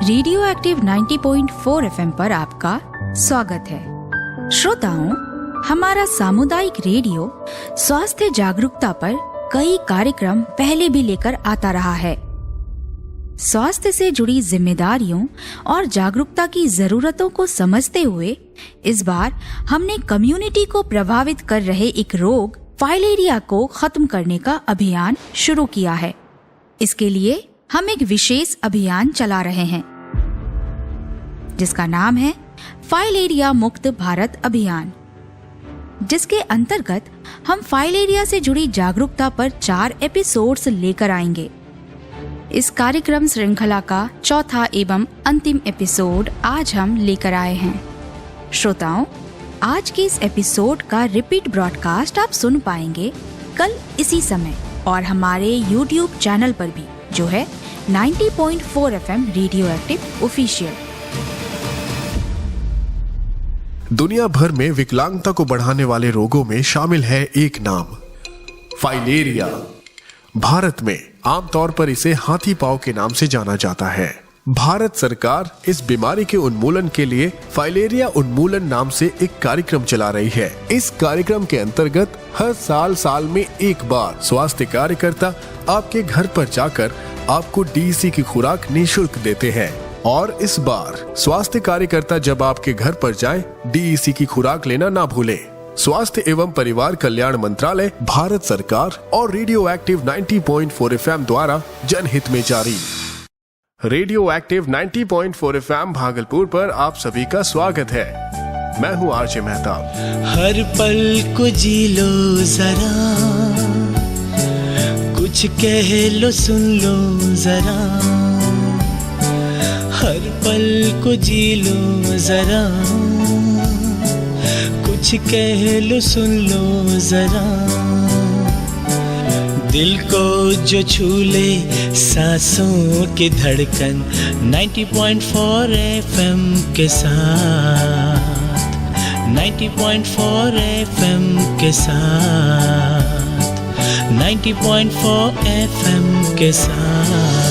Radio active 90.4 FM पर आपका स्वागत है। श्रोताओं, हमारा सामुदायिक रेडियो स्वास्थ्य जागरूकता पर कई कार्यक्रम पहले भी लेकर आता रहा है। स्वास्थ्य से जुड़ी जिम्मेदारियों और जागरूकता की जरूरतों को समझते हुए इस बार हमने कम्युनिटी को प्रभावित कर रहे एक रोग फाइलेरिया को खत्म करने का अभियान शुरू किया है। इसके लिए हम एक विशेष अभियान चला रहे हैं जिसका नाम है फाइलेरिया मुक्त भारत अभियान, जिसके अंतर्गत हम फाइलेरिया से जुड़ी जागरूकता पर 4 एपिसोड्स लेकर आएंगे। इस कार्यक्रम श्रृंखला का चौथा एवं अंतिम एपिसोड आज हम लेकर आए हैं। श्रोताओं, आज के इस एपिसोड का रिपीट ब्रॉडकास्ट आप सुन पाएंगे कल इसी समय और हमारे YouTube चैनल पर भी, जो है 90.4 FM रेडियो एक्टिव ऑफिशियल। दुनिया भर में विकलांगता को बढ़ाने वाले रोगों में शामिल है एक नाम, फाइलेरिया। भारत में आमतौर पर इसे हाथी पांव के नाम से जाना जाता है। भारत सरकार इस बीमारी के उन्मूलन के लिए फाइलेरिया उन्मूलन नाम से एक कार्यक्रम चला रही है। इस कार्यक्रम के अंतर्गत हर साल में एक बार स्वास्थ्य कार्यकर्ता आपके घर पर जाकर आपको डीईसी की खुराक निःशुल्क देते हैं। और इस बार स्वास्थ्य कार्यकर्ता जब आपके घर पर जाएं, डीईसी की खुराक लेना ना भूलें। स्वास्थ्य एवं परिवार कल्याण मंत्रालय, भारत सरकार और रेडियो एक्टिव 90.4 FM द्वारा जनहित में जारी। रेडियो एक्टिव 90.4 FM भागलपुर पर आप सभी का स्वागत है। मैं हूँ आरजे मेहताब। हर पल को जी लो जरा, कुछ कह लो सुन लो जरा, हर पल को जी लो जरा, कुछ कह लो सुन लो जरा, दिल को जो छू ले सांसों की धड़कन 90.4 FM के साथ, 90.4 FM के साथ, 90.4 FM के साथ।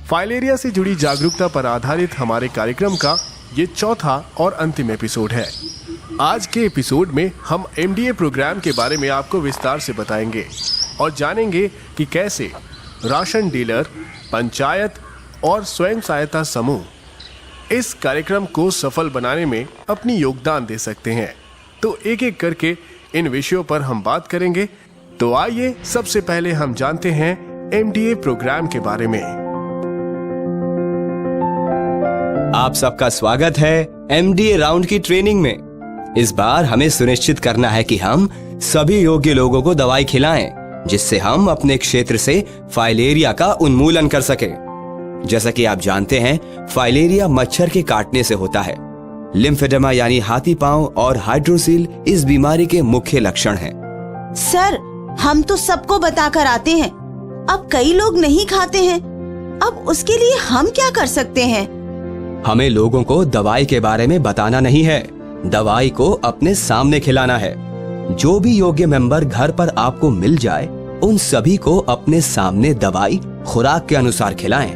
फाइलेरिया से जुड़ी जागरूकता पर आधारित हमारे कार्यक्रम का ये चौथा और अंतिम एपिसोड है। आज के एपिसोड में हम MDA प्रोग्राम के बारे में आपको विस्तार से बताएंगे और जानेंगे कि कैसे राशन डीलर, पंचायत और स्वयं सहायता समूह इस कार्यक्रम को सफल बनाने में अपनी योगदान दे सकते हैं। तो एक एक करके इन विषयों पर हम बात करेंगे। तो आइए सबसे पहले हम जानते हैं MDA प्रोग्राम के बारे में। आप सबका स्वागत है MDA राउंड की ट्रेनिंग में। इस बार हमें सुनिश्चित करना है कि हम सभी योग्य लोगों को दवाई खिलाएं, जिससे हम अपने क्षेत्र से फाइलेरिया का उन्मूलन कर सकें। जैसा कि आप जानते हैं, फाइलेरिया मच्छर के काटने से होता है। लिम्फेडेमा यानी हाथी पांव और हाइड्रोसील इस बीमारी के मुख्य लक्षण हैं। सर, हम तो सबको बताकर आते हैं, अब कई लोग नहीं खाते हैं। अब उसके लिए हम क्या कर सकते हैं? हमें लोगों को दवाई के बारे में बताना नहीं है, दवाई को अपने सामने खिलाना है। जो भी योग्य मेंबर घर पर आपको मिल जाए, उन सभी को अपने सामने दवाई खुराक के अनुसार खिलाएं।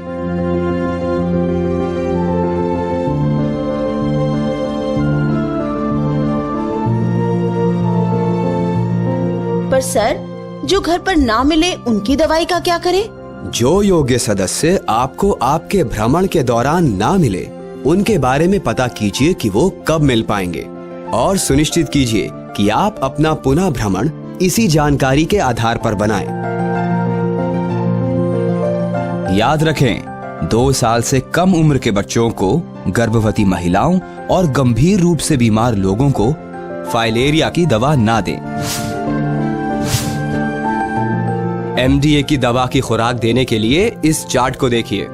पर सर, जो घर पर ना मिले उनकी दवाई का क्या करें? जो योग्य सदस्य आपको आपके भ्रमण के दौरान ना मिले, उनके बारे में पता कीजिए कि वो कब मिल पाएंगे और सुनिश्चित कीजिए कि आप अपना पुनः भ्रमण इसी जानकारी के आधार पर बनाएं। याद रखें, 2 साल से कम उम्र के बच्चों को, गर्भवती महिलाओं और गंभीर रूप से बीमार लोगों को फाइलेरिया की दवा ना दें। MDA की दवा की खुराक देने के लिए इस चार्ट को देखिए।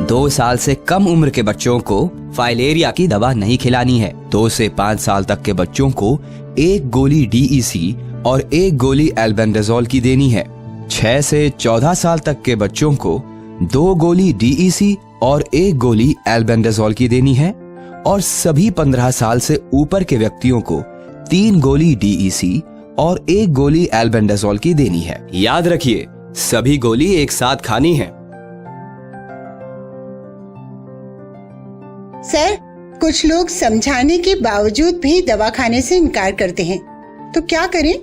2 साल से कम उम्र के बच्चों को फाइलेरिया की दवा नहीं खिलानी है। 2 से 5 साल तक के बच्चों को 1 गोली DEC और 1 गोली एल्बेंडाजोल की देनी है। 6 से 14 साल तक के बच्चों को 2 गोली DEC और 1 गोली एल्बेंडाजोल की देनी है और सभी 15 साल से ऊपर के व्यक्तियों को 3 गोली DEC और 1 गोली एल्बेंडाजोल की देनी है। याद रखिए, सभी गोली एक साथ खानी है। सर, कुछ लोग समझाने के बावजूद भी दवा खाने से इनकार करते हैं, तो क्या करें?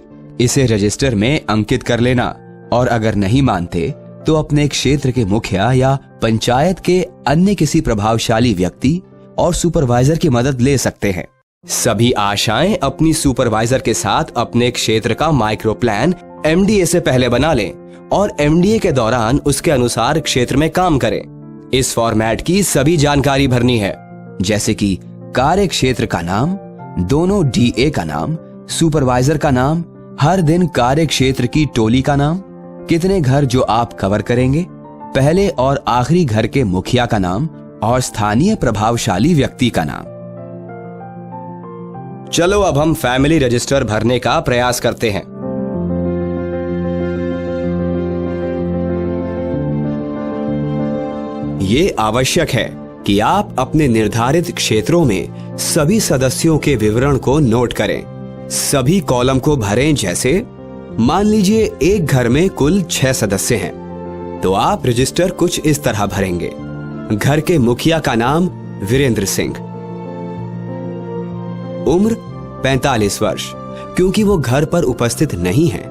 इसे रजिस्टर में अंकित कर लेना और अगर नहीं मानते तो अपने क्षेत्र के मुखिया या पंचायत के अन्य किसी प्रभावशाली व्यक्ति और सुपरवाइजर की मदद ले सकते हैं। सभी आशाएं अपनी सुपरवाइजर के साथ अपने क्षेत्र का माइक्रो प्लान एमडीए से पहले बना लें और एमडीए के दौरान उसके अनुसार क्षेत्र में काम करें। इस फॉर्मेट की सभी जानकारी भरनी है, जैसे कि कार्य क्षेत्र का नाम, दोनों डीए का नाम, सुपरवाइजर का नाम, हर दिन कार्य क्षेत्र की टोली का नाम, कितने घर जो आप कवर करेंगे, पहले और आखिरी घर के मुखिया का नाम और स्थानीय प्रभावशाली व्यक्ति का नाम। चलो अब हम फैमिली रजिस्टर भरने का प्रयास करते हैं। ये आवश्यक है कि आप अपने निर्धारित क्षेत्रों में सभी सदस्यों के विवरण को नोट करें। सभी कॉलम को भरें, जैसे मान लीजिए एक घर में कुल 6 सदस्य हैं, तो आप रजिस्टर कुछ इस तरह भरेंगे। घर के मुखिया का नाम वीरेंद्र सिंह, उम्र 45 वर्ष, क्योंकि वो घर पर उपस्थित नहीं है।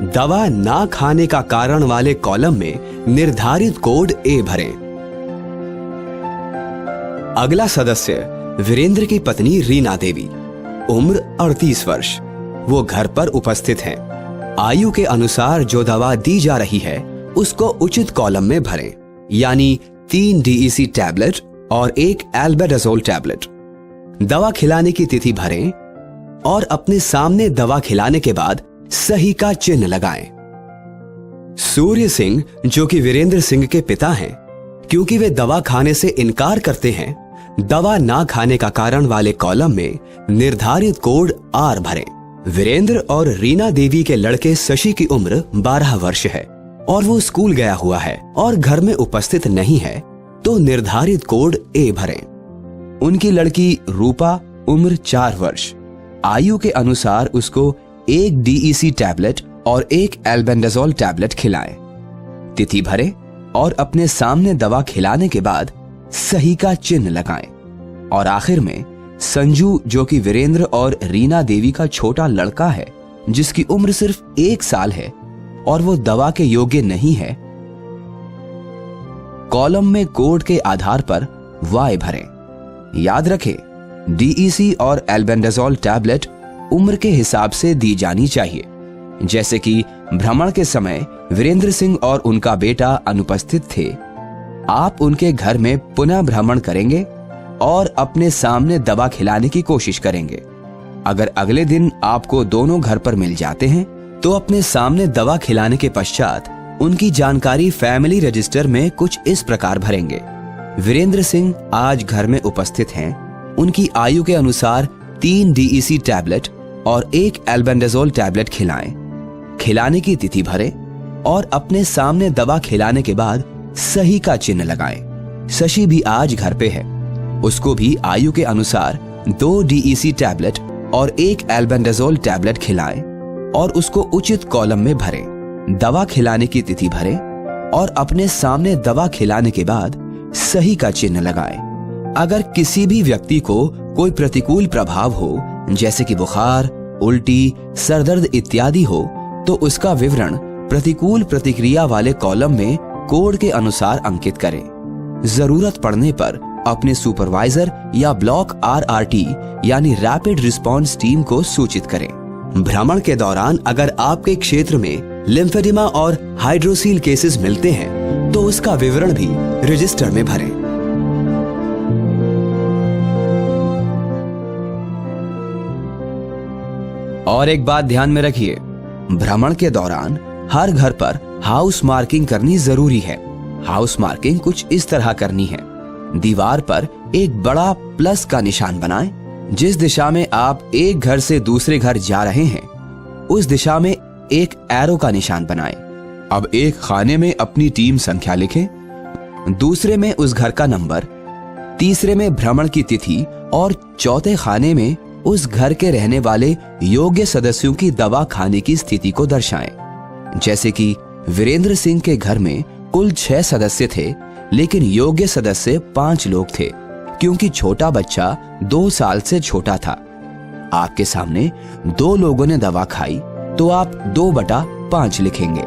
दवा ना खाने का कारण वाले कॉलम में निर्धारित कोड ए भरें। अगला सदस्य वीरेंद्र की पत्नी रीना देवी, उम्र 38 वर्ष, वो घर पर उपस्थित हैं। आयु के अनुसार जो दवा दी जा रही है उसको उचित कॉलम में भरें, यानी 3 डीईसी टैबलेट और 1 एल्बेंडाजोल टैबलेट। दवा खिलाने की तिथि भरें और अपने सामने दवा खिलाने के बाद सही का चिन्ह लगाएं। सूर्य सिंह, जो कि वीरेंद्र सिंह के पिता हैं, क्योंकि वे दवा खाने से इनकार करते हैं, दवा ना खाने का कारण वाले कॉलम में निर्धारित कोड आर भरें। वीरेंद्र और रीना देवी के लड़के शशि की उम्र 12 वर्ष है और वो स्कूल गया हुआ है और घर में उपस्थित नहीं है, तो निर्धारित कोड ए भरें। उनकी लड़की रूपा, उम्र 4 वर्ष, आयु के अनुसार उसको 1 डीईसी टैबलेट और 1 एल्बेंडाजोल टैबलेट खिलाएं। तिथि भरें और अपने सामने दवा खिलाने के बाद सही का चिन्ह लगाएं। और आखिर में संजू, जो कि वीरेंद्र और रीना देवी का छोटा लड़का है, जिसकी उम्र सिर्फ 1 साल है और वो दवा के योग्य नहीं है, कॉलम में कोड के आधार पर वाई भरें। याद रखें, डीईसी और एल्बेंडाजोल टैबलेट उम्र के हिसाब से दी जानी चाहिए। जैसे कि भ्रमण के समय वीरेंद्र सिंह और उनका बेटा अनुपस्थित थे, आप उनके घर में पुनः भ्रमण करेंगे और अपने सामने दवा खिलाने की कोशिश करेंगे। अगर अगले दिन आपको दोनों घर पर मिल जाते हैं, तो अपने सामने दवा खिलाने के पश्चात उनकी जानकारी फैमिली रजिस्टर में कुछ इस प्रकार भरेंगे। वीरेंद्र सिंह आज घर में उपस्थित हैं। उनकी आयु के अनुसार 3 डीईसी टैबलेट और 1 एल्बेंडाजोल टैबलेट खिलाएं। खिलाने की तिथि भरें और अपने सामने दवा खिलाने के बाद सही का चिन्ह लगाएं। शशि भी आज घर पे है, उसको भी आयु के अनुसार 2 डीईसी टैबलेट और 1 एल्बेंडाजोल टैबलेट खिलाएं और उसको उचित कॉलम में भरें। दवा खिलाने की तिथि भरें और अपने सामने दवा खिलाने के बाद सही का चिन्ह लगाएं। अगर किसी भी व्यक्ति को कोई प्रतिकूल प्रभाव हो, जैसे कि बुखार, उल्टी, सरदर्द इत्यादि हो, तो उसका विवरण प्रतिकूल प्रतिक्रिया वाले कॉलम में कोड के अनुसार अंकित करें। जरूरत पड़ने पर अपने सुपरवाइजर या ब्लॉक आरआरटी यानी रैपिड रिस्पांस टीम को सूचित करें। भ्रमण के दौरान अगर आपके क्षेत्र में लिम्फेडिमा और हाइड्रोसील केसेस मिलते हैं, तो उसका विवरण भी रजिस्टर में भरें। और एक बात ध्यान में रखिए, भ्रमण के दौरान हर घर पर हाउस मार्किंग करनी जरूरी है। हाउस मार्किंग कुछ इस तरह करनी है। दीवार पर एक बड़ा प्लस का निशान बनाएं। जिस दिशा में आप एक घर से दूसरे घर जा रहे हैं, उस दिशा में एक एरो का निशान बनाएं। अब एक खाने में अपनी टीम संख्या लिखें, दूसरे में उस घर का नंबर, तीसरे में भ्रमण की तिथि और चौथे खाने में उस घर के रहने वाले योग्य सदस्यों की दवा खाने की स्थिति को दर्शाएं। जैसे कि वीरेंद्र सिंह के घर में कुल 6 सदस्य थे, लेकिन योग्य सदस्य 5 लोग थे, क्योंकि छोटा बच्चा 2 साल से छोटा था। आपके सामने 2 लोगों ने दवा खाई तो आप 2/5 लिखेंगे।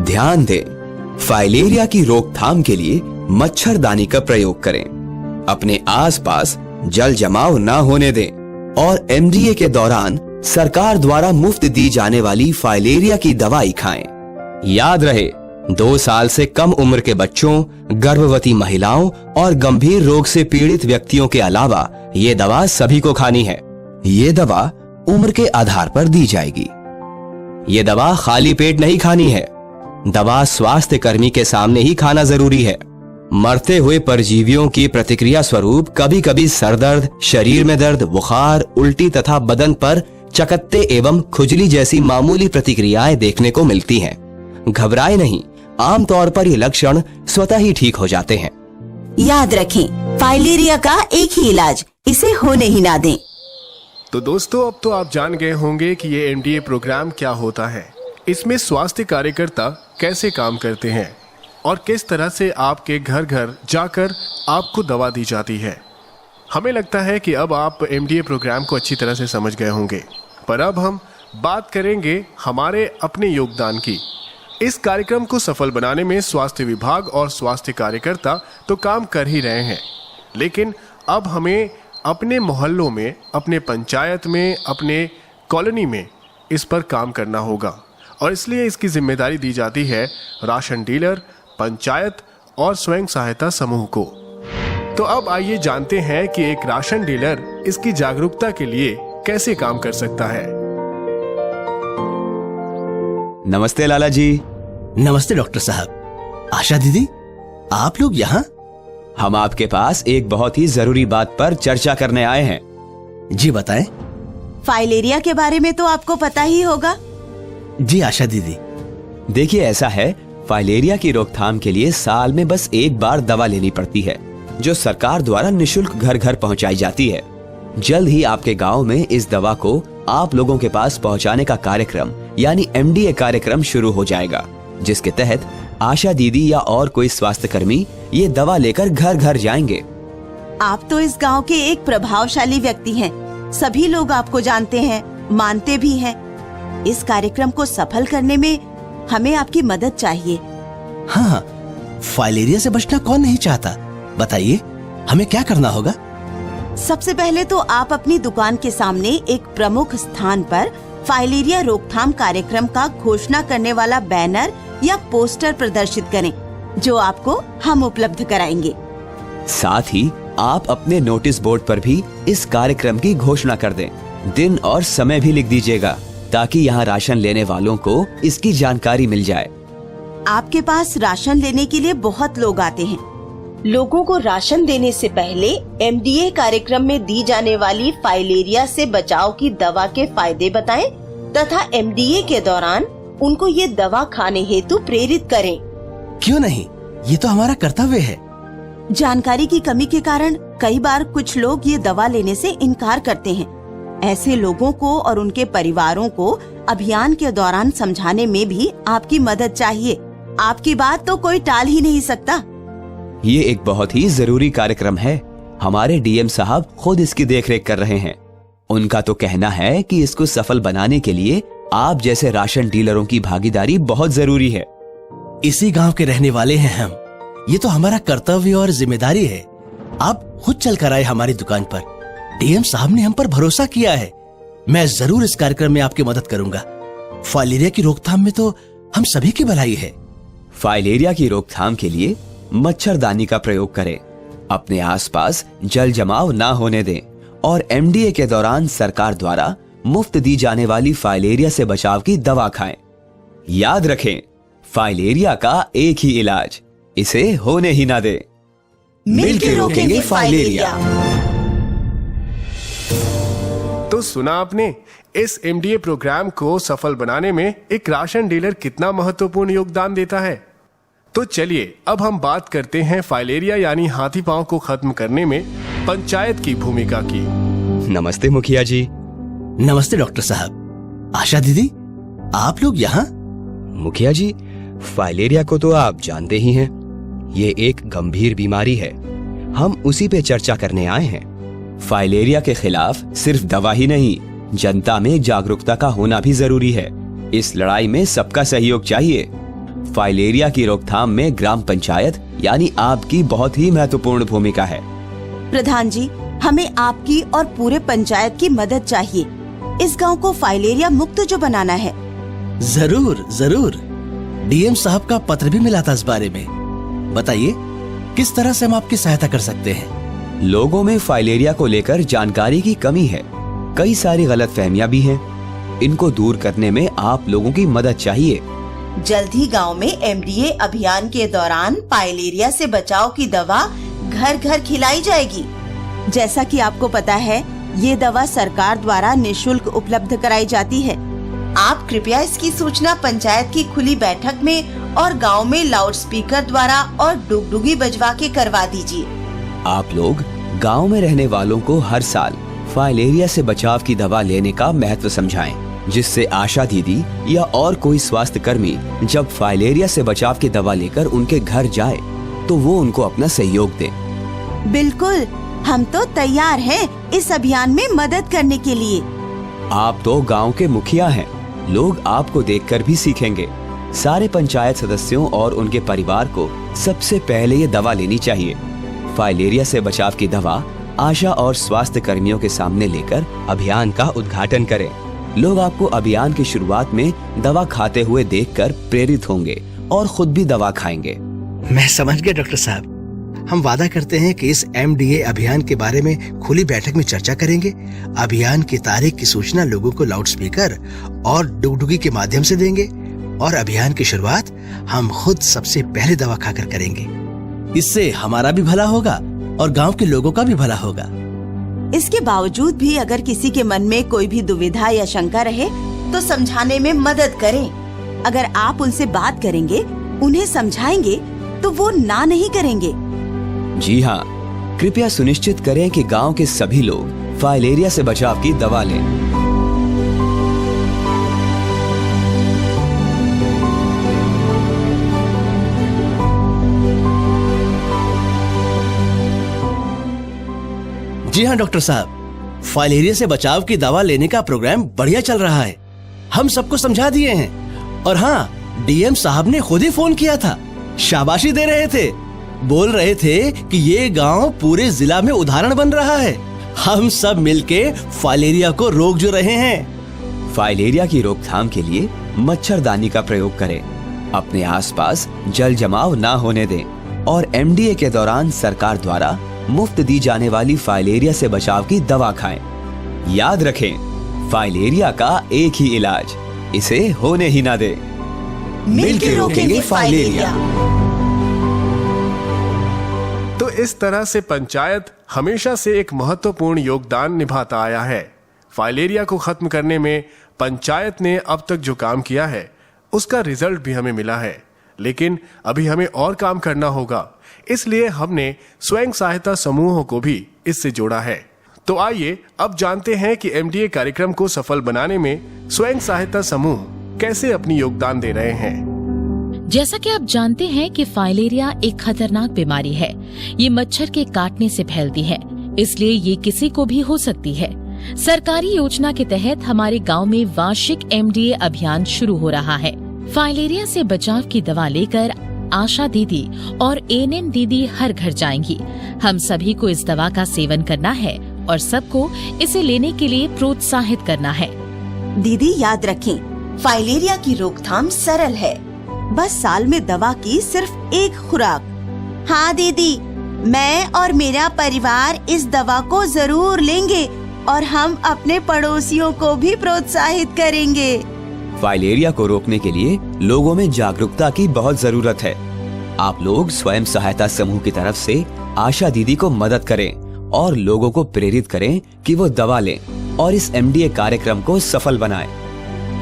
ध्यान दें, फाइलेरिया की रोकथाम के लिए मच्छरदानी का प्रयोग करें। अपने आसपास जल जमाव न होने दें और एमडीए के दौरान सरकार द्वारा मुफ्त दी जाने वाली फाइलेरिया की दवाई खाएं। याद रहे, 2 साल से कम उम्र के बच्चों, गर्भवती महिलाओं और गंभीर रोग से पीड़ित व्यक्तियों के अलावा ये दवा सभी को खानी है। ये दवा उम्र के आधार पर दी जाएगी। ये दवा खाली पेट नहीं खानी है। दवा स्वास्थ्य कर्मी के सामने ही खाना जरूरी है। मरते हुए परजीवियों की प्रतिक्रिया स्वरूप कभी कभी सर दर्द, शरीर में दर्द, बुखार, उल्टी तथा बदन पर चकत्ते एवं खुजली जैसी मामूली प्रतिक्रियाएं देखने को मिलती हैं। घबराए नहीं, आमतौर पर ये लक्षण स्वतः ही ठीक हो जाते हैं। याद रखें, फाइलेरिया का एक ही इलाज, इसे होने ही ना दें। तो दोस्तों, अब तो आप जान गए होंगे कि ये एमडीए प्रोग्राम क्या होता है, इसमें स्वास्थ्य कार्यकर्ता कैसे काम करते हैं और किस तरह से आपके घर घर जाकर आपको दवा दी जाती है। हमें लगता है कि अब आप एमडीए प्रोग्राम को अच्छी तरह से समझ गए होंगे, पर अब हम बात करेंगे हमारे अपने योगदान की। इस कार्यक्रम को सफल बनाने में स्वास्थ्य विभाग और स्वास्थ्य कार्यकर्ता तो काम कर ही रहे हैं, लेकिन अब हमें अपने मोहल्लों में, अपने पंचायत में, अपने कॉलोनी में इस पर काम करना होगा और इसलिए इसकी जिम्मेदारी दी जाती है राशन डीलर, पंचायत और स्वयं सहायता समूह को। तो अब आइए जानते हैं कि एक राशन डीलर इसकी जागरूकता के लिए कैसे काम कर सकता है। नमस्ते लाला जी। नमस्ते डॉक्टर साहब। आशा दीदी, आप लोग यहाँ? हम आपके पास एक बहुत ही जरूरी बात पर चर्चा करने आए हैं। जी बताएं। फाइलेरिया के बारे में तो आपको पता ही होगा। जी आशा दीदी। देखिए, ऐसा है, फाइलेरिया की रोकथाम के लिए साल में बस एक बार दवा लेनी पड़ती है, जो सरकार द्वारा निशुल्क घर घर पहुंचाई जाती है। जल्द ही आपके गांव में इस दवा को आप लोगों के पास पहुंचाने का कार्यक्रम यानी एमडीए कार्यक्रम शुरू हो जाएगा, जिसके तहत आशा दीदी या और कोई स्वास्थ्य कर्मी ये दवा लेकर घर घर जाएंगे। आप तो इस गांव के एक प्रभावशाली व्यक्ति हैं। सभी लोग आपको जानते हैं, मानते भी हैं। इस कार्यक्रम को सफल करने में हमें आपकी मदद चाहिए। हाँ, फाइलेरिया से बचना कौन नहीं चाहता? बताइए, हमें क्या करना होगा? सबसे पहले तो आप अपनी दुकान के सामने एक प्रमुख स्थान पर फाइलेरिया रोकथाम कार्यक्रम का घोषणा करने वाला बैनर या पोस्टर प्रदर्शित करें, जो आपको हम उपलब्ध कराएंगे। साथ ही आप अपने नोटिस बोर्ड पर भी इस कार्यक्रम की घोषणा कर दें। दिन और समय भी लिख दीजिएगा, ताकि यहाँ राशन लेने वालों को इसकी जानकारी मिल जाए। आपके पास राशन लेने के लिए बहुत लोग आते हैं। लोगों को राशन देने से पहले एमडीए कार्यक्रम में दी जाने वाली फाइलेरिया से बचाव की दवा के फायदे बताएं तथा एमडीए के दौरान उनको ये दवा खाने हेतु प्रेरित करें। क्यों नहीं, ये तो हमारा कर्तव्य है। जानकारी की कमी के कारण कई बार कुछ लोग ये दवा लेने से इनकार करते हैं। ऐसे लोगों को और उनके परिवारों को अभियान के दौरान समझाने में भी आपकी मदद चाहिए। आपकी बात तो कोई टाल ही नहीं सकता। ये एक बहुत ही जरूरी कार्यक्रम है। हमारे डीएम साहब खुद इसकी देखरेख कर रहे हैं। उनका तो कहना है कि इसको सफल बनाने के लिए आप जैसे राशन डीलरों की भागीदारी बहुत जरूरी है। इसी गांव के रहने वाले हैं हम। ये तो हमारा कर्तव्य और जिम्मेदारी है। आप खुद चल कर आए हमारी दुकान पर। डीएम साहब ने हम पर भरोसा किया है। मैं जरूर इस कार्यक्रम में आपकी मदद करूंगा। फाइलेरिया की रोकथाम में तो हम सभी की भलाई है। फाइलेरिया की रोकथाम के लिए मच्छरदानी का प्रयोग करें, अपने आसपास जल जमाव ना होने दें और एमडीए के दौरान सरकार द्वारा मुफ्त दी जाने वाली फाइलेरिया से बचाव की दवा खाएं। याद रखें, फाइलेरिया का एक ही इलाज, इसे होने ही ना दें। मिलकर रोकेंगे फाइलेरिया। तो सुना आपने, इस एमडीए प्रोग्राम को सफल बनाने में एक राशन डीलर कितना महत्वपूर्ण योगदान देता है। तो चलिए अब हम बात करते हैं फाइलेरिया यानी हाथी पांव को खत्म करने में पंचायत की भूमिका की। नमस्ते मुखिया जी। नमस्ते डॉक्टर साहब। आशा दीदी, आप लोग यहाँ? मुखिया जी, फाइलेरिया को तो आप जानते ही हैं। ये एक गंभीर बीमारी है, हम उसी पे चर्चा करने आए हैं। फाइलेरिया के खिलाफ सिर्फ दवा ही नहीं, जनता में जागरूकता का होना भी जरूरी है। इस लड़ाई में सबका सहयोग चाहिए। फाइलेरिया की रोकथाम में ग्राम पंचायत यानी आपकी बहुत ही महत्वपूर्ण भूमिका है। प्रधान जी, हमें आपकी और पूरे पंचायत की मदद चाहिए। इस गांव को फाइलेरिया मुक्त जो बनाना है। जरूर जरूर। डीएम साहब का पत्र भी मिला था इस बारे में। बताइए, किस तरह से हम आपकी सहायता कर सकते हैं? लोगों में फाइलेरिया को लेकर जानकारी की कमी है, कई सारी गलतफहमियां भी हैं। इनको दूर करने में आप लोगों की मदद चाहिए। जल्द ही गांव में एमडीए अभियान के दौरान फाइलेरिया से बचाव की दवा घर घर खिलाई जाएगी। जैसा कि आपको पता है, ये दवा सरकार द्वारा निशुल्क उपलब्ध कराई जाती है। आप कृपया इसकी सूचना पंचायत की खुली बैठक में और गांव में लाउड स्पीकर द्वारा और डुगडुगी बजवा के करवा दीजिए। आप लोग गांव में रहने वालों को हर साल फाइलेरिया से बचाव की दवा लेने का महत्व समझाएं, जिससे आशा दीदी या और कोई स्वास्थ्य कर्मी जब फाइलेरिया से बचाव की दवा लेकर उनके घर जाए तो वो उनको अपना सहयोग दें। बिल्कुल, हम तो तैयार हैं इस अभियान में मदद करने के लिए। आप तो गांव के मुखिया हैं, लोग आपको देखकर भी सीखेंगे। सारे पंचायत सदस्यों और उनके परिवार को सबसे पहले ये दवा लेनी चाहिए। फाइलेरिया से बचाव की दवा आशा और स्वास्थ्य कर्मियों के सामने लेकर अभियान का उद्घाटन करें। लोग आपको अभियान की शुरुआत में दवा खाते हुए देखकर प्रेरित होंगे और खुद भी दवा खाएंगे। मैं समझ गया डॉक्टर साहब। हम वादा करते हैं कि इस एमडीए अभियान के बारे में खुली बैठक में चर्चा करेंगे। अभियान की तारीख की सूचना लोगों को लाउड स्पीकर और डुगडुगी के माध्यम से देंगे और अभियान की शुरुआत हम खुद सबसे पहले दवा खाकर करेंगे। इससे हमारा भी भला होगा और गांव के लोगों का भी भला होगा। इसके बावजूद भी अगर किसी के मन में कोई भी दुविधा या शंका रहे तो समझाने में मदद करें। अगर आप उनसे बात करेंगे, उन्हें समझाएंगे, तो वो ना नहीं करेंगे। जी हाँ, कृपया सुनिश्चित करें कि गांव के सभी लोग फाइलेरिया से बचाव की दवा लें। जी हाँ डॉक्टर साहब, फाइलेरिया से बचाव की दवा लेने का प्रोग्राम बढ़िया चल रहा है। हम सबको समझा दिए हैं। और हाँ, डीएम साहब ने खुद ही फोन किया था, शाबाशी दे रहे थे। बोल रहे थे कि ये गांव पूरे जिला में उदाहरण बन रहा है। हम सब मिलके फाइलेरिया को रोक जो रहे हैं। फाइलेरिया की रोकथाम के लिए मच्छरदानी का प्रयोग करें, अपने आसपास जल जमाव ना होने दें और एमडीए के दौरान सरकार द्वारा मुफ्त दी जाने वाली फाइलेरिया से बचाव की दवा खाएं। याद रखें, फाइलेरिया का एक ही इलाज, इसे होने ही ना दें। मिलकर रोकेंगे फाइलेरिया। तो इस तरह से पंचायत हमेशा से एक महत्वपूर्ण योगदान निभाता आया है। फाइलेरिया को खत्म करने में पंचायत ने अब तक जो काम किया है उसका रिजल्ट भी हमें मिला है, लेकिन अभी हमें और काम करना होगा। इसलिए हमने स्वयं सहायता समूहों को भी इससे जोड़ा है। तो आइए अब जानते हैं कि एमडीए कार्यक्रम को सफल बनाने में स्वयं सहायता समूह कैसे अपनी योगदान दे रहे हैं। जैसा कि आप जानते हैं कि फाइलेरिया एक खतरनाक बीमारी है। ये मच्छर के काटने से फैलती है, इसलिए ये किसी को भी हो सकती है। सरकारी योजना के तहत हमारे गांव में वार्षिक एमडीए अभियान शुरू हो रहा है। फाइलेरिया से बचाव की दवा लेकर आशा दीदी और एएनएम दीदी हर घर जाएंगी। हम सभी को इस दवा का सेवन करना है और सबको इसे लेने के लिए प्रोत्साहित करना है। दीदी याद रखें, फाइलेरिया की रोकथाम सरल है, बस साल में दवा की सिर्फ एक खुराक। हाँ दीदी, मैं और मेरा परिवार इस दवा को जरूर लेंगे और हम अपने पड़ोसियों को भी प्रोत्साहित करेंगे। फाइलेरिया को रोकने के लिए लोगों में जागरूकता की बहुत जरूरत है। आप लोग स्वयं सहायता समूह की तरफ से आशा दीदी को मदद करें और लोगों को प्रेरित करें कि वो दवा लें और इस एमडीए कार्यक्रम को सफल बनाएं।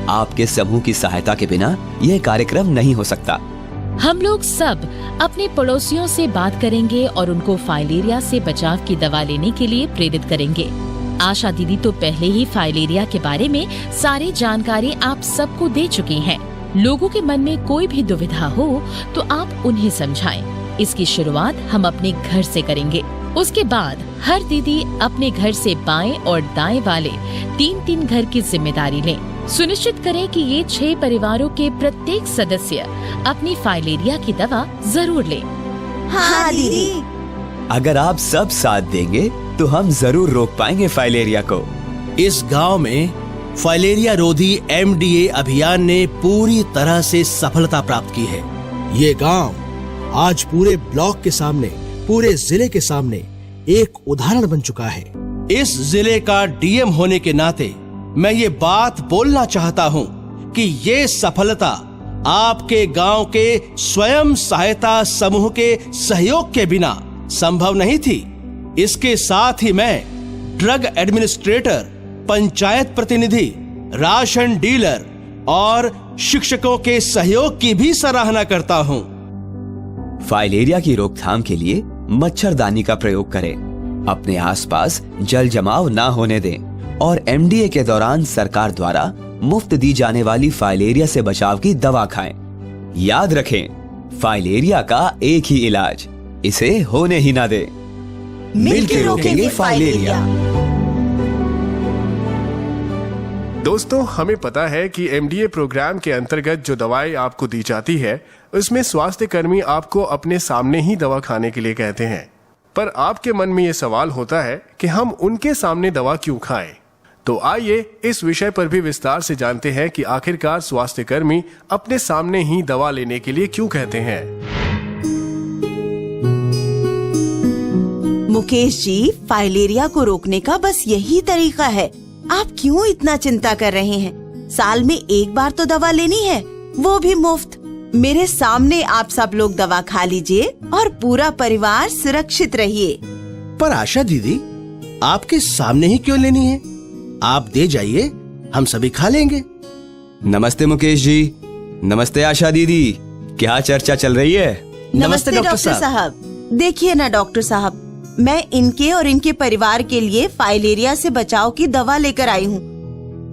आपके समूह की सहायता के बिना यह कार्यक्रम नहीं हो सकता। हम लोग सब अपने पड़ोसियों से बात करेंगे और उनको फाइलेरिया से बचाव की दवा लेने के लिए प्रेरित करेंगे। आशा दीदी तो पहले ही फाइलेरिया के बारे में सारी जानकारी आप सबको दे चुकी हैं। लोगों के मन में कोई भी दुविधा हो तो आप उन्हें समझाएं। इसकी शुरुआत हम अपने घर से करेंगे। उसके बाद हर दीदी अपने घर से बाएं और दाएं वाले 3-3 घर की जिम्मेदारी लें। सुनिश्चित करें कि ये 6 परिवारों के प्रत्येक सदस्य अपनी फाइलेरिया की दवा जरूर लें। हाँ दीदी। अगर आप सब साथ देंगे तो हम जरूर रोक पाएंगे फाइलेरिया को। इस गांव में फाइलेरिया रोधी MDA अभियान ने पूरी तरह से सफलता प्राप्त की है। ये गांव आज पूरे ब्लॉक के सामने, पूरे जिले के सामने एक उदाहरण बन चुका है। इस जिले का DM होने के नाते मैं ये बात बोलना चाहता हूँ कि ये सफलता आपके गांव के स्वयं सहायता समूह के सहयोग के बिना संभव नहीं थी। इसके साथ ही मैं ड्रग एडमिनिस्ट्रेटर, पंचायत प्रतिनिधि, राशन डीलर और शिक्षकों के सहयोग की भी सराहना करता हूँ। फाइलेरिया की रोकथाम के लिए मच्छरदानी का प्रयोग करें, अपने आसपास जल जमाव ना होने दें और MDA के दौरान सरकार द्वारा मुफ्त दी जाने वाली फाइलेरिया से बचाव की दवा खाएं। याद रखें, फाइलेरिया का एक ही इलाज, इसे होने ही ना दें। मिलकर रोकेंगे फाइलेरिया। दोस्तों, हमें पता है कि MDA प्रोग्राम के अंतर्गत जो दवाएं आपको दी जाती है उसमें स्वास्थ्य कर्मी आपको अपने सामने ही दवा खाने के लिए कहते हैं। पर आपके मन में ये सवाल होता है कि हम उनके सामने दवा क्यों खाएं? तो आइए इस विषय पर भी विस्तार से जानते हैं कि आखिरकार स्वास्थ्य कर्मी अपने सामने ही दवा लेने के लिए क्यों कहते हैं। मुकेश जी, फाइलेरिया को रोकने का बस यही तरीका है। आप क्यों इतना चिंता कर रहे हैं? साल में एक बार तो दवा लेनी है, वो भी मुफ्त। मेरे सामने आप सब लोग दवा खा लीजिए और पूरा परिवार सुरक्षित रहिए। पर आशा दीदी, आपके सामने ही क्यों लेनी है? आप दे जाइए, हम सभी खा लेंगे। नमस्ते मुकेश जी। नमस्ते आशा दीदी। क्या चर्चा चल रही है? नमस्ते डॉक्टर साहब। देखिए ना डॉक्टर साहब, मैं इनके और इनके परिवार के लिए फाइलेरिया से बचाव की दवा लेकर आई हूँ,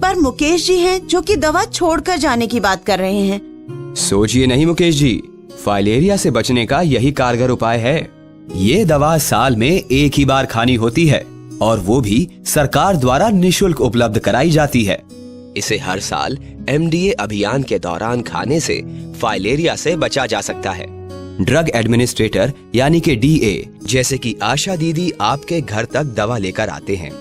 पर मुकेश जी हैं जो कि दवा छोड़कर जाने की बात कर रहे हैं। सोचिए नहीं मुकेश जी, फाइलेरिया से बचने का यही कारगर उपाय है। ये दवा साल में एक ही बार खानी होती है और वो भी सरकार द्वारा निशुल्क उपलब्ध कराई जाती है। इसे हर साल MDA अभियान के दौरान खाने से फाइलेरिया से बचा जा सकता है। ड्रग एडमिनिस्ट्रेटर यानी कि DA जैसे कि आशा दीदी आपके घर तक दवा लेकर आते हैं।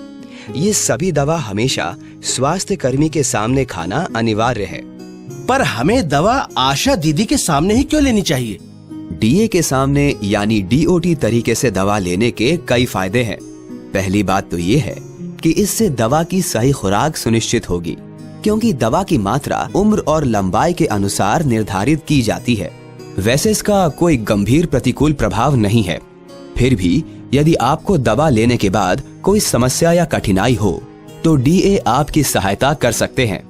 ये सभी दवा हमेशा स्वास्थ्य कर्मी के सामने खाना अनिवार्य है। पर हमें दवा आशा दीदी के सामने ही क्यों लेनी चाहिए? DA के सामने यानी DOT तरीके से दवा लेने के कई फायदे हैं। पहली बात तो ये है कि इससे दवा की सही खुराक सुनिश्चित होगी, क्योंकि दवा की मात्रा उम्र और लंबाई के अनुसार निर्धारित की जाती है। वैसे इसका कोई गंभीर प्रतिकूल प्रभाव नहीं है। फिर भी यदि आपको दवा लेने के बाद कोई समस्या या कठिनाई हो तो DA आपकी सहायता कर सकते हैं।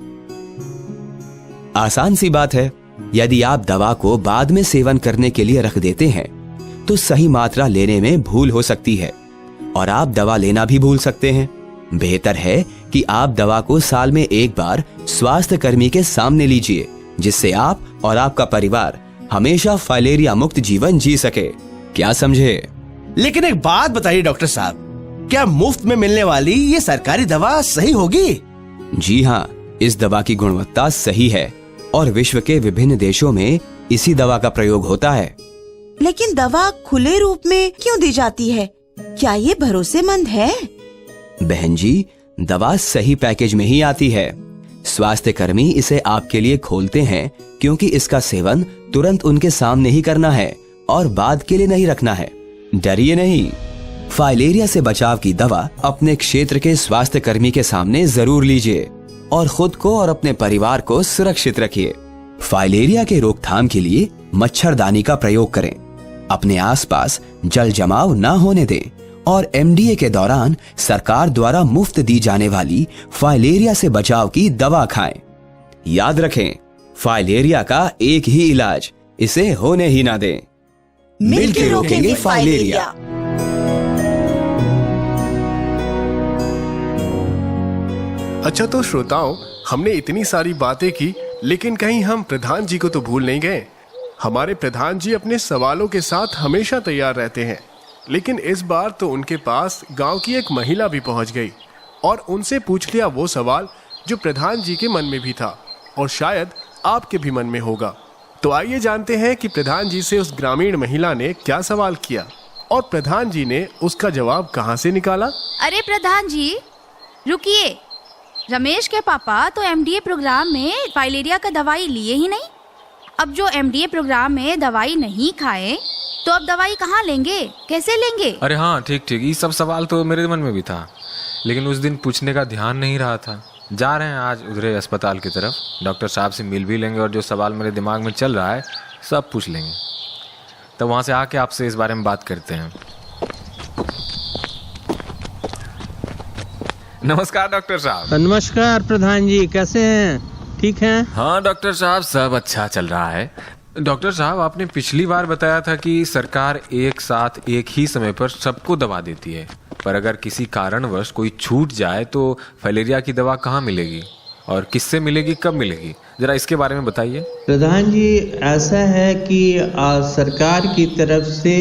आसान सी बात है, यदि आप दवा को बाद में सेवन करने के लिए रख देते हैं तो सही मात्रा लेने में भूल हो सकती है और आप दवा लेना भी भूल सकते हैं। बेहतर है कि आप दवा को साल में एक बार स्वास्थ्य कर्मी के सामने लीजिए, जिससे आप और आपका परिवार हमेशा फाइलेरिया मुक्त जीवन जी सके। क्या समझे? लेकिन एक बात बताइए डॉक्टर साहब, क्या मुफ्त में मिलने वाली ये सरकारी दवा सही होगी? जी हाँ, इस दवा की गुणवत्ता सही है और विश्व के विभिन्न देशों में इसी दवा का प्रयोग होता है। लेकिन दवा खुले रूप में क्यों दी जाती है? क्या ये भरोसेमंद है? बहन जी, दवा सही पैकेज में ही आती है। स्वास्थ्य कर्मी इसे आपके लिए खोलते हैं क्योंकि इसका सेवन तुरंत उनके सामने ही करना है और बाद के लिए नहीं रखना है। डरिए नहीं, फाइलेरिया से बचाव की दवा अपने क्षेत्र के स्वास्थ्य कर्मी के सामने जरूर लीजिए और खुद को और अपने परिवार को सुरक्षित रखिए। फाइलेरिया के रोकथाम के लिए मच्छरदानी का प्रयोग करें, अपने आसपास जल जमाव न होने दें और MDA के दौरान सरकार द्वारा मुफ्त दी जाने वाली फाइलेरिया से बचाव की दवा खाएं। याद रखें, फाइलेरिया का एक ही इलाज, इसे होने ही ना दें। मिलकर रोकेंगे फाइलेरिया। अच्छा तो श्रोताओं, हमने इतनी सारी बातें की, लेकिन कहीं हम प्रधान जी को तो भूल नहीं गए। हमारे प्रधान जी अपने सवालों के साथ हमेशा तैयार रहते हैं, लेकिन इस बार तो उनके पास गांव की एक महिला भी पहुंच गई और उनसे पूछ लिया वो सवाल जो प्रधान जी के मन में भी था और शायद आपके भी मन में होगा। तो आइए जानते हैं कि प्रधान जी से उस ग्रामीण महिला ने क्या सवाल किया और प्रधान जी ने उसका जवाब कहां से निकाला। अरे प्रधान जी रुकिए, रमेश के पापा तो एमडीए प्रोग्राम में फाइलेरिया का दवाई लिए ही नहीं। अब जो एमडीए प्रोग्राम में दवाई नहीं खाए तो अब दवाई कहाँ लेंगे, कैसे लेंगे? अरे हाँ, ठीक ये सब सवाल तो मेरे मन में भी था, लेकिन उस दिन पूछने का ध्यान नहीं रहा था। जा रहे हैं आज उधरे अस्पताल की तरफ, डॉक्टर साहब से मिल भी लेंगे और जो सवाल मेरे दिमाग में चल रहा है सब पूछ लेंगे। तब वहाँ से आके आपसे इस बारे में बात करते हैं। नमस्कार डॉक्टर साहब। नमस्कार प्रधान जी, कैसे हैं? ठीक हैं? हाँ डॉक्टर साहब, सब अच्छा चल रहा है। डॉक्टर साहब, आपने पिछली बार बताया था कि सरकार एक साथ एक ही समय पर सबको दवा देती है, पर अगर किसी कारणवश कोई छूट जाए तो फाइलेरिया की दवा कहाँ मिलेगी और किससे मिलेगी, कब मिलेगी, जरा इसके बारे में बताइए। प्रधान जी, ऐसा है कि सरकार की तरफ से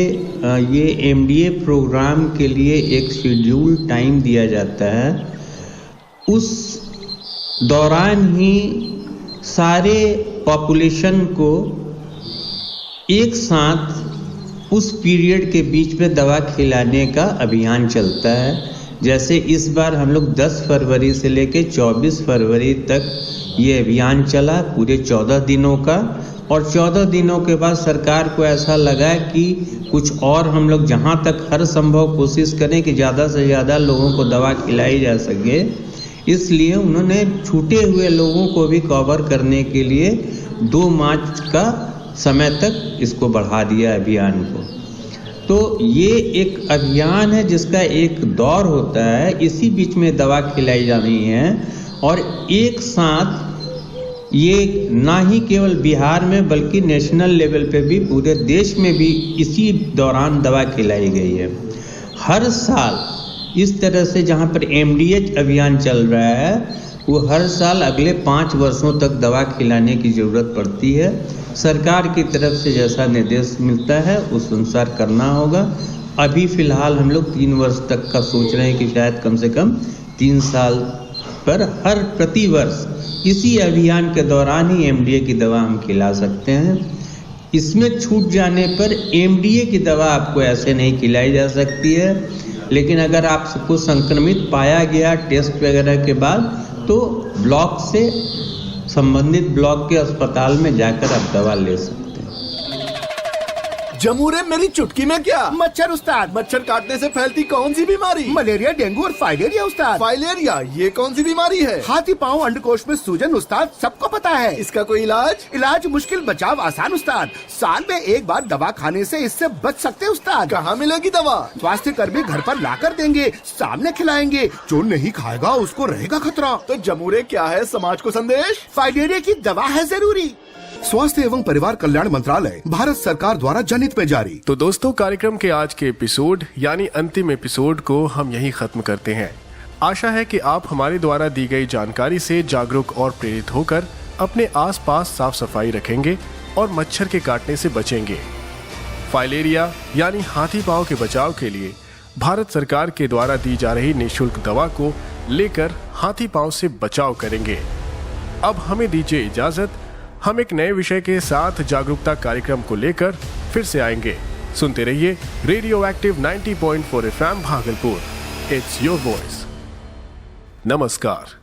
ये एमडीए प्रोग्राम के लिए एक शेड्यूल टाइम दिया जाता है। उस दौरान ही सारे पॉपुलेशन को एक साथ उस पीरियड के बीच में दवा खिलाने का अभियान चलता है। जैसे इस बार हम लोग 10 फरवरी से लेकर 24 फरवरी तक ये अभियान चला, पूरे 14 दिनों का। और 14 दिनों के बाद सरकार को ऐसा लगा कि कुछ और हम लोग जहाँ तक हर संभव कोशिश करें कि ज़्यादा से ज़्यादा लोगों को दवा खिलाई जा सके, इसलिए उन्होंने छूटे हुए लोगों को भी कवर करने के लिए 2 मार्च का समय तक इसको बढ़ा दिया अभियान को। तो ये एक अभियान है जिसका एक दौर होता है, इसी बीच में दवा खिलाई जानी है। और एक साथ ये ना ही केवल बिहार में बल्कि नेशनल लेवल पे भी, पूरे देश में भी इसी दौरान दवा खिलाई गई है। हर साल इस तरह से जहाँ पर एमडीएच अभियान चल रहा है, वो हर साल अगले 5 वर्षों तक दवा खिलाने की ज़रूरत पड़ती है। सरकार की तरफ से जैसा निर्देश मिलता है उस अनुसार करना होगा। अभी फ़िलहाल हम लोग 3 वर्ष तक का सोच रहे हैं कि शायद कम से कम 3 साल पर हर प्रति वर्ष इसी अभियान के दौरान ही एमडीए की दवा हम खिला सकते हैं। इसमें छूट जाने पर एमडीए की दवा आपको ऐसे नहीं खिलाई जा सकती है, लेकिन अगर आपको संक्रमित पाया गया टेस्ट वगैरह के बाद तो ब्लॉक से संबंधित ब्लॉक के अस्पताल में जाकर आप दवा ले सकते हैं। जमूरे मेरी चुटकी में क्या? मच्छर उस्ताद। मच्छर काटने से फैलती कौन सी बीमारी? मलेरिया, डेंगू और फाइलेरिया उस्ताद। फाइलेरिया ये कौन सी बीमारी है? हाथी पांव अंडकोश में सूजन उस्ताद, सबको पता है। इसका कोई इलाज? इलाज मुश्किल, बचाव आसान उस्ताद। साल में एक बार दवा खाने से इससे बच सकते उस्ताद। कहाँ मिलेगी दवा? स्वास्थ्य कर्मी घर पर लाकर देंगे, सामने खिलाएंगे। जो नहीं खाएगा उसको रहेगा खतरा। तो जमूरे क्या है समाज को संदेश? फाइलेरिया की दवा है जरूरी। स्वास्थ्य एवं परिवार कल्याण मंत्रालय, भारत सरकार द्वारा जनहित में जारी। तो दोस्तों, कार्यक्रम के आज के एपिसोड यानी अंतिम एपिसोड को हम यहीं खत्म करते हैं। आशा है कि आप हमारे द्वारा दी गई जानकारी से जागरूक और प्रेरित होकर अपने आसपास साफ सफाई रखेंगे और मच्छर के काटने से बचेंगे। फाइलेरिया यानी हाथी पांव के बचाव के लिए भारत सरकार के द्वारा दी जा रही निःशुल्क दवा को लेकर हाथी पांव से बचाव करेंगे। अब हमें दीजिए इजाजत। हम एक नए विषय के साथ जागरूकता कार्यक्रम को लेकर फिर से आएंगे। सुनते रहिए radio active 90.4 FM Bhagalpur. It's your voice. नमस्कार।